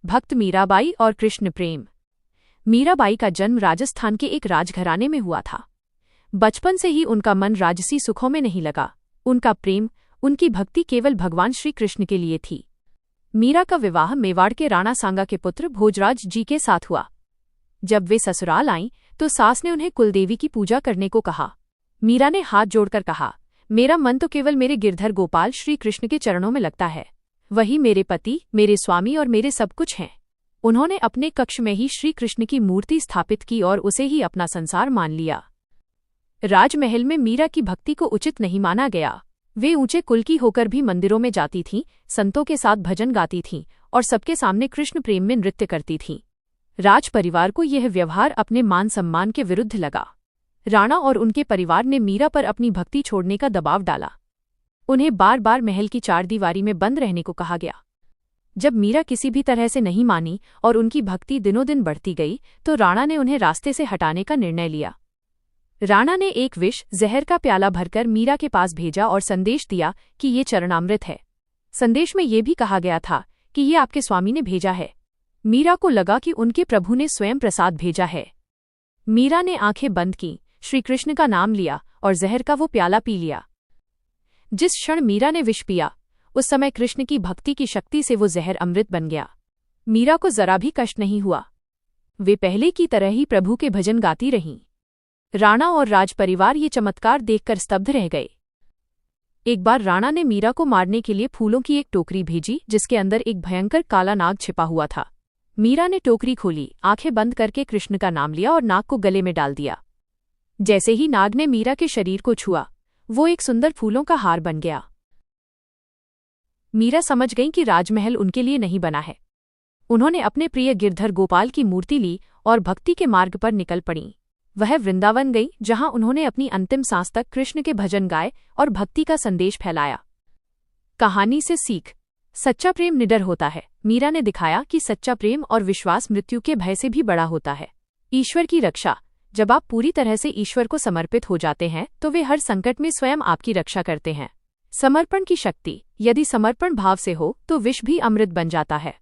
भक्त मीराबाई और कृष्ण प्रेम। मीराबाई का जन्म राजस्थान के एक राजघराने में हुआ था। बचपन से ही उनका मन राजसी सुखों में नहीं लगा। उनका प्रेम, उनकी भक्ति केवल भगवान श्री कृष्ण के लिए थी। मीरा का विवाह मेवाड़ के राणा सांगा के पुत्र भोजराज जी के साथ हुआ। जब वे ससुराल आईं तो सास ने उन्हें कुलदेवी की पूजा करने को कहा। मीरा ने हाथ जोड़कर कहा, मेरा मन तो केवल मेरे गिरधर गोपाल श्री कृष्ण के चरणों में लगता है। वही मेरे पति, मेरे स्वामी और मेरे सब कुछ हैं। उन्होंने अपने कक्ष में ही श्री कृष्ण की मूर्ति स्थापित की और उसे ही अपना संसार मान लिया। राजमहल में मीरा की भक्ति को उचित नहीं माना गया। वे ऊंचे कुल की होकर भी मंदिरों में जाती थीं, संतों के साथ भजन गाती थीं और सबके सामने कृष्ण प्रेम में नृत्य करती थीं। राज परिवार को यह व्यवहार अपने मान सम्मान के विरुद्ध लगा। राणा और उनके परिवार ने मीरा पर अपनी भक्ति छोड़ने का दबाव डाला। उन्हें बार बार महल की चारदीवारी में बंद रहने को कहा गया। जब मीरा किसी भी तरह से नहीं मानी और उनकी भक्ति दिनों दिन बढ़ती गई तो राणा ने उन्हें रास्ते से हटाने का निर्णय लिया। राणा ने एक विष जहर का प्याला भरकर मीरा के पास भेजा और संदेश दिया कि ये चरणामृत है। संदेश में ये भी कहा गया था कि ये आपके स्वामी ने भेजा है। मीरा को लगा कि उनके प्रभु ने स्वयं प्रसाद भेजा है। मीरा ने आंखें बंद की, श्री कृष्ण का नाम लिया और जहर का वो प्याला पी लिया। जिस क्षण मीरा ने विष पिया, उस समय कृष्ण की भक्ति की शक्ति से वो जहर अमृत बन गया। मीरा को जरा भी कष्ट नहीं हुआ। वे पहले की तरह ही प्रभु के भजन गाती रहीं। राणा और राजपरिवार ये चमत्कार देखकर स्तब्ध रह गए। एक बार राणा ने मीरा को मारने के लिए फूलों की एक टोकरी भेजी जिसके अंदर एक भयंकर काला नाग छिपा हुआ था। मीरा ने टोकरी खोली, आंखें बंद करके कृष्ण का नाम लिया और नाग को गले में डाल दिया। जैसे ही नाग ने मीरा के शरीर को छुआ, वो एक सुंदर फूलों का हार बन गया। मीरा समझ गईं कि राजमहल उनके लिए नहीं बना है। उन्होंने अपने प्रिय गिरधर गोपाल की मूर्ति ली और भक्ति के मार्ग पर निकल पड़ी। वह वृंदावन गई, जहां उन्होंने अपनी अंतिम सांस तक कृष्ण के भजन गाए और भक्ति का संदेश फैलाया। कहानी से सीख। सच्चा प्रेम निडर होता है। मीरा ने दिखाया कि सच्चा प्रेम और विश्वास मृत्यु के भय से भी बड़ा होता है। ईश्वर की रक्षा। जब आप पूरी तरह से ईश्वर को समर्पित हो जाते हैं तो वे हर संकट में स्वयं आपकी रक्षा करते हैं। समर्पण की शक्ति। यदि समर्पण भाव से हो तो विष भी अमृत बन जाता है।